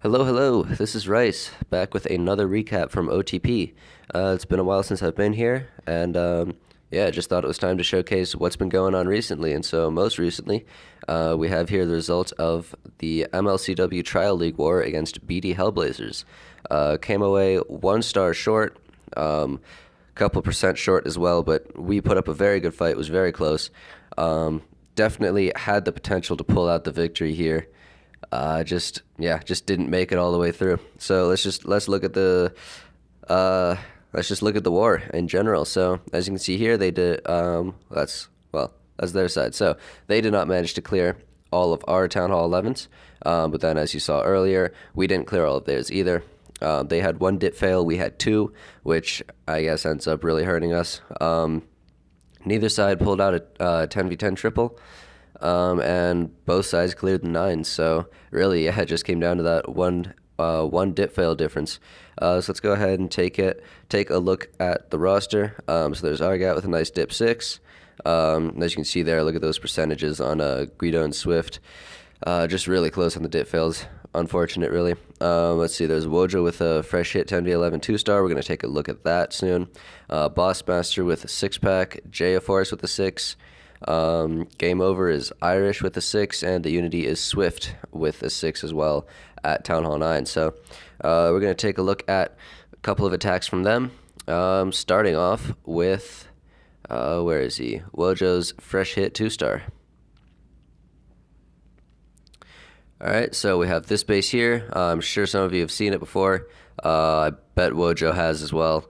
Hello, hello. This is Rice, back with another recap from OTP. It's been a while since I've been here, and yeah, just thought it was time to showcase what's been going on recently. And so, most recently, we have here the result of the MLCW Trial League war against BD Hellblazers. Came away 1 star short, couple percent short as well, but we put up a very good fight. It was very close. Definitely had the potential to pull out the victory here. Just didn't make it all the way through. So let's look at the let's just look at the war in general. So as you can see here, they did that's their side. So they did not manage to clear all of our Town Hall 11s, but then as you saw earlier, we didn't clear all of theirs either. They had one dip fail, we had two, which I guess ends up really hurting us. Neither side pulled out a 10v10 triple. And both sides cleared the 9s. So really, yeah, it just came down to that one dip fail difference. So let's go ahead and take a look at the roster. So there's Argat with a nice dip 6. As you can see there, look at those percentages on Guido and Swift. Just really close on the dip fails. Unfortunate, really. Let's see, there's Wojo with a fresh hit 10v11 2-star. We're going to take a look at that soon. Boss Master with a 6-pack. Jaya Force with a 6. Game Over is Irish with a 6, and the Unity is Swift with a 6 as well at Town Hall 9. So we're going to take a look at a couple of attacks from them. Starting off with, where is he? Wojo's fresh hit 2-star. Alright, so we have this base here. I'm sure some of you have seen it before. I bet Wojo has as well.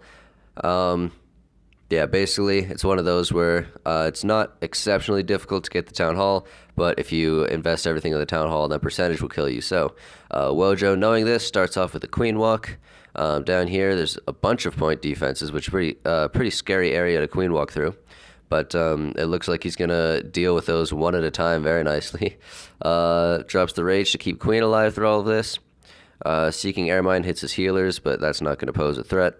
Yeah, basically, it's one of those where it's not exceptionally difficult to get the Town Hall, but if you invest everything in the Town Hall, then percentage will kill you. So, Wojo, knowing this, starts off with a Queen Walk. Down here, there's a bunch of point defenses, which is pretty scary area to Queen Walk through. But it looks like he's going to deal with those one at a time very nicely. Drops the Rage to keep Queen alive through all of this. Seeking Airmine hits his healers, but that's not going to pose a threat.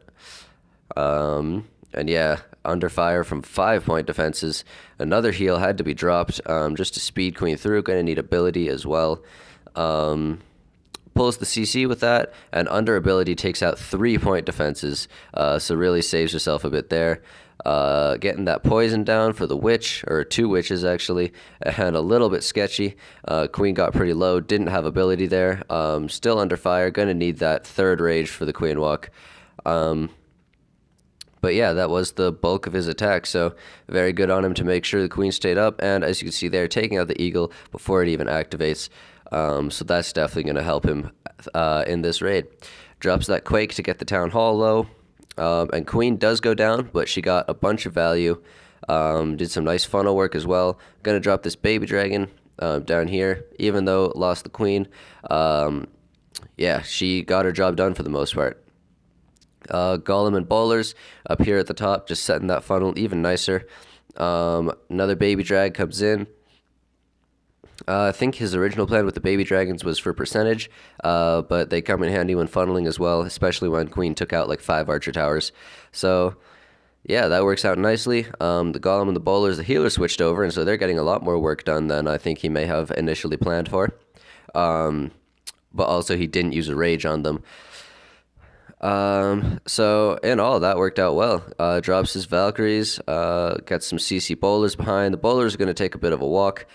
And yeah, under fire from 5-point defenses. Another heal had to be dropped just to speed Queen through. Going to need ability as well. Pulls the CC with that, and under ability takes out 3-point defenses. So really saves herself a bit there. Getting that poison down for the witch, or 2 witches actually, and a little bit sketchy. Queen got pretty low, didn't have ability there. Still under fire. Going to need that 3rd rage for the Queen Walk. But yeah, that was the bulk of his attack, so very good on him to make sure the Queen stayed up, and as you can see there, taking out the Eagle before it even activates, so that's definitely going to help him in this raid. Drops that Quake to get the Town Hall low, and Queen does go down, but she got a bunch of value, did some nice funnel work as well. Going to drop this Baby Dragon down here, even though lost the Queen. Yeah, she got her job done for the most part. Golem and Bowlers up here at the top, just setting that funnel even nicer. Another Baby Drag comes in. I think his original plan with the Baby Dragons was for percentage, but they come in handy when funneling as well, especially when Queen took out like 5 Archer Towers. So yeah, that works out nicely. The Golem and the Bowlers, the healer switched over, and so they're getting a lot more work done than I think he may have initially planned for. But also he didn't use a rage on them. So in all, that worked out well. Drops his Valkyries, got some CC Bowlers behind. The Bowlers are going to take a bit of a walk.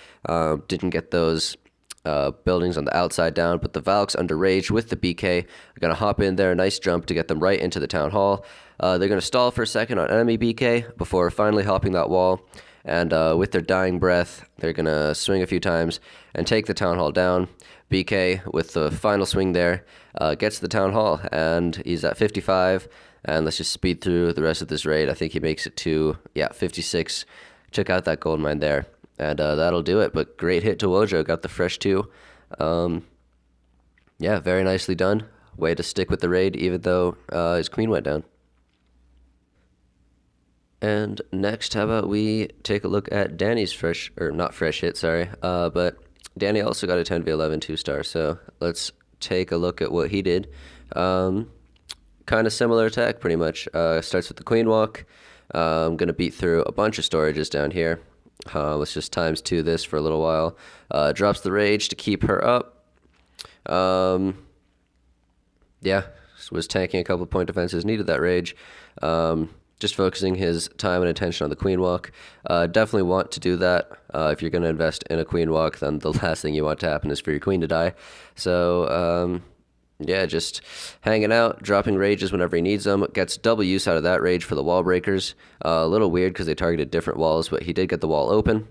Didn't get those buildings on the outside down, but the Valks under Rage with the BK are going to hop in there, nice jump to get them right into the Town Hall. They're going to stall for a second on enemy BK before finally hopping that wall. And with their dying breath, they're going to swing a few times and take the Town Hall down. BK, with the final swing there, gets the Town Hall, and he's at 55. And let's just speed through the rest of this raid. I think he makes it to, 56. Check out that gold mine there. And that'll do it. But great hit to Wojo. Got the fresh 2. Yeah, very nicely done. Way to stick with the raid, even though his Queen went down. And next, how about we take a look at Danny's not fresh hit, sorry. But Danny also got a 10v11 2-star, so let's take a look at what he did. Kind of similar attack, pretty much. Starts with the Queen Walk. I'm going to beat through a bunch of storages down here. Let's just ×2 this for a little while. Drops the Rage to keep her up. Yeah, was tanking a couple point defenses, needed that rage. Just focusing his time and attention on the queen walk. Definitely want to do that. If you're going to invest in a queen walk, then the last thing you want to happen is for your queen to die. So, yeah, just hanging out, dropping rages whenever he needs them. Gets double use out of that rage for the wall breakers. A little weird because they targeted different walls, but he did get the wall open.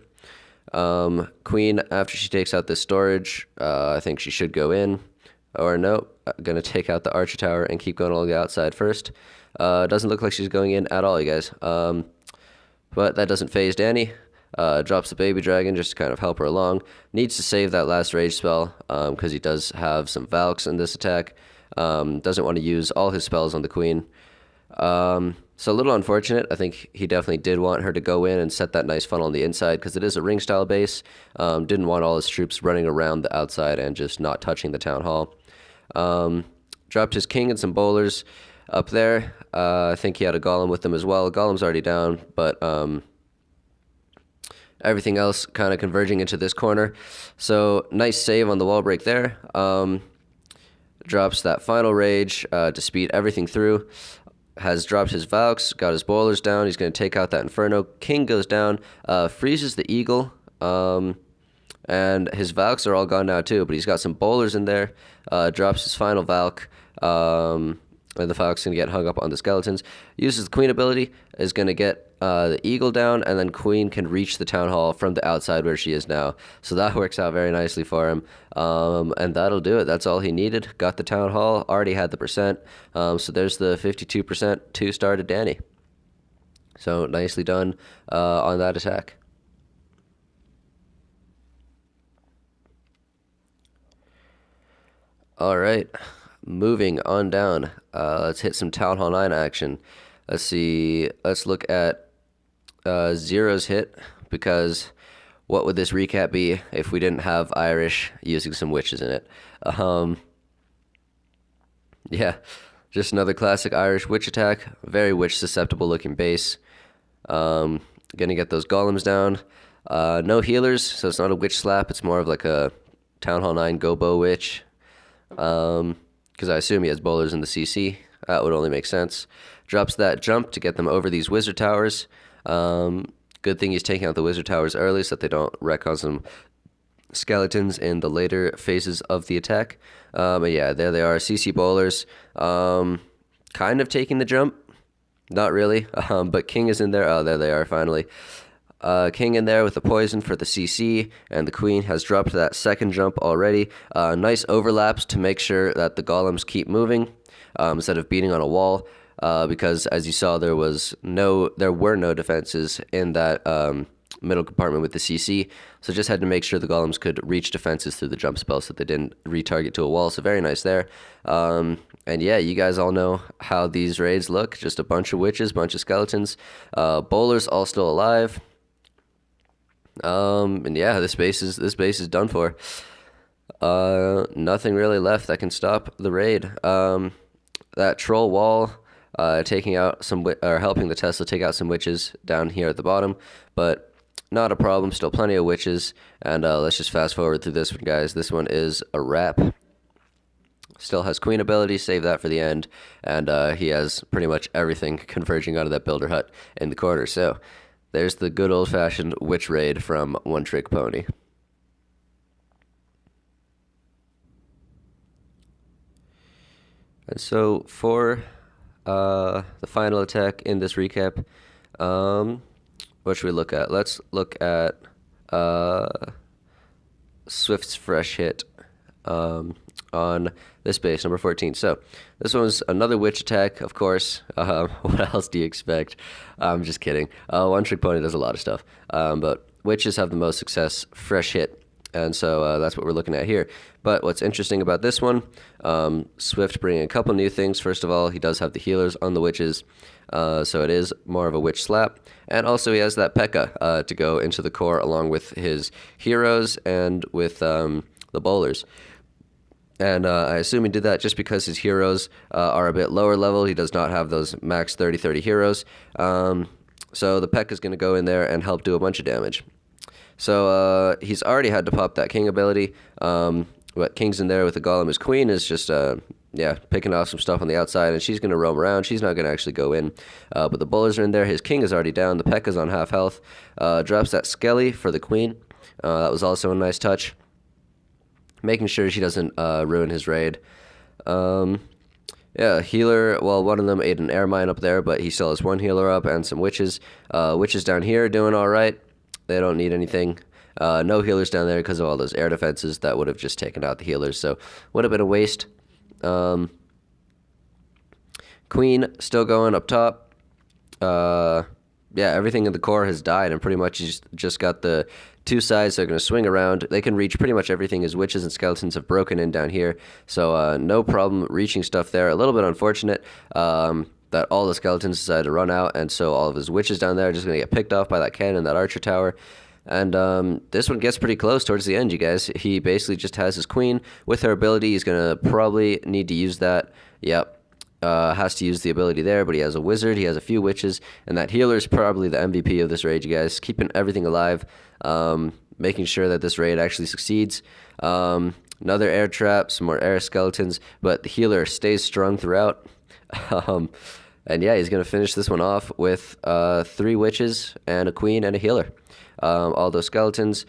Queen, after she takes out this storage, I think she should go in. Or no, going to take out the archer tower and keep going along the outside first. Doesn't look like she's going in at all, you guys. But that doesn't phase Danny. Drops the baby dragon just to kind of help her along. Needs to save that last rage spell because he does have some Valks in this attack. Doesn't want to use all his spells on the queen. So a little unfortunate. I think he definitely did want her to go in and set that nice funnel on the inside because it is a ring style base. Didn't want all his troops running around the outside and just not touching the town hall. Dropped his king and some bowlers up there. I think he had a golem with him as well. Golem's already down, but everything else kind of converging into this corner. So nice save on the wall break there. Drops that final rage to speed everything through. Has dropped his Valks, got his boilers down. He's going to take out that Inferno. King goes down, freezes the Eagle, and his Valks are all gone now too, but he's got some bowlers in there. Drops his final Valk, and the Valk's going to get hung up on the skeletons. Uses the Queen ability, is going to get the Eagle down, and then Queen can reach the Town Hall from the outside where she is now. So that works out very nicely for him, and that'll do it. That's all he needed. Got the Town Hall, already had the percent, so there's the 52% 2-star to Danny. So nicely done on that attack. All right, moving on down. Let's hit some Town Hall 9 action. Let's see. Let's look at Zero's hit, because what would this recap be if we didn't have Irish using some witches in it? Yeah, just another classic Irish witch attack. Very witch susceptible looking base. Gonna get those golems down. No healers, so it's not a witch slap. It's more of like a Town Hall 9 Gobo witch. Because I assume he has bowlers in the CC. That would only make sense. Drops that jump to get them over these wizard towers. Good thing he's taking out the wizard towers early so that they don't wreck on some skeletons in the later phases of the attack. But yeah, there they are, CC bowlers. Kind of taking the jump. Not really, but King is in there. Oh, there they are, finally. King in there with the poison for the CC, and the Queen has dropped that second jump already. Nice overlaps to make sure that the golems keep moving instead of beating on a wall, because as you saw, there were no defenses in that middle compartment with the CC, so just had to make sure the golems could reach defenses through the jump spell so they didn't retarget to a wall. So very nice there. And yeah, you guys all know how these raids look. Just a bunch of witches, bunch of skeletons. Bowlers all still alive. And yeah, this base is done for. Nothing really left that can stop the raid. That troll wall, taking out helping the Tesla take out some witches down here at the bottom, but not a problem. Still plenty of witches, and let's just fast forward through this one, guys. This one is a wrap. Still has Queen ability, save that for the end, and he has pretty much everything converging out of that builder hut in the corner. So there's the good old-fashioned witch raid from One Trick Pony. And so for the final attack in this recap, what should we look at? Let's look at Swift's fresh hit on this base, number 14. So this one was another witch attack, of course. What else do you expect? I'm just kidding. One Trick Pony does a lot of stuff, but witches have the most success. Fresh hit, and so that's what we're looking at here. But what's interesting about this one, Swift bringing a couple new things. First of all, he does have the healers on the witches, so it is more of a witch slap. And also he has that P.E.K.K.A. to go into the core along with his heroes and with the bowlers. And I assume he did that just because his heroes are a bit lower level. He does not have those max 30-30 heroes. So the P.E.K.K.A. is going to go in there and help do a bunch of damage. So he's already had to pop that King ability. What King's in there with the Golem as Queen is just yeah, picking off some stuff on the outside, and she's going to roam around. She's not going to actually go in. But the bowlers are in there. His king is already down. The Pekka's on half health. Drops that Skelly for the queen. That was also a nice touch. Making sure she doesn't ruin his raid. Yeah, healer, well, one of them ate an air mine up there, but he still has one healer up and some witches. Witches down here doing all right. They don't need anything. No healers down there because of all those air defenses that would have just taken out the healers, so would have been a waste. Queen still going up top. Yeah, everything in the core has died, and pretty much just got the two sides that are going to swing around. They can reach pretty much everything. His witches and skeletons have broken in down here, so no problem reaching stuff there. A little bit unfortunate that all the skeletons decided to run out, and so all of his witches down there are just going to get picked off by that cannon, that archer tower. And this one gets pretty close towards the end, you guys. He basically just has his queen. With her ability, he's going to probably need to use that. Yep. Has to use the ability there, but he has a wizard, he has a few witches, and that healer is probably the MVP of this raid, you guys. Keeping everything alive, making sure that this raid actually succeeds. Another air trap, some more air skeletons, but the healer stays strong throughout. And yeah, he's going to finish this one off with 3 witches and a queen and a healer. All those skeletons,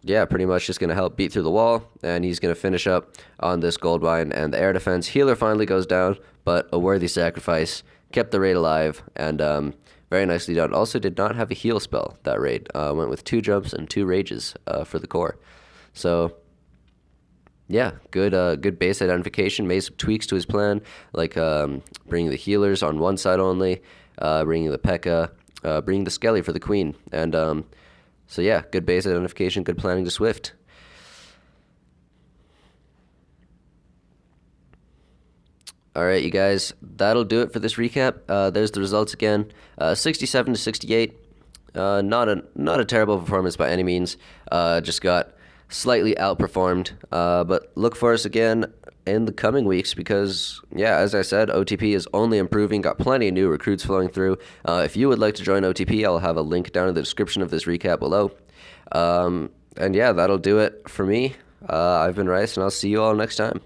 yeah, pretty much just going to help beat through the wall, and he's going to finish up on this gold mine and the air defense. Healer finally goes down, but a worthy sacrifice. Kept the raid alive, and very nicely done. Also did not have a heal spell that raid. Went with 2 jumps and 2 rages for the core. So yeah, good base identification. Made some tweaks to his plan, like bringing the healers on one side only, bringing the Pekka, bringing the Skelly for the queen, and so yeah, good base identification, good planning to Swift. Alright, you guys, that'll do it for this recap. There's the results again. 67 to 68. Not a terrible performance by any means. Just got slightly outperformed. But look for us again in the coming weeks because, yeah, as I said, OTP is only improving. Got plenty of new recruits flowing through. If you would like to join OTP, I'll have a link down in the description of this recap below. And yeah, that'll do it for me. I've been Rice, and I'll see you all next time.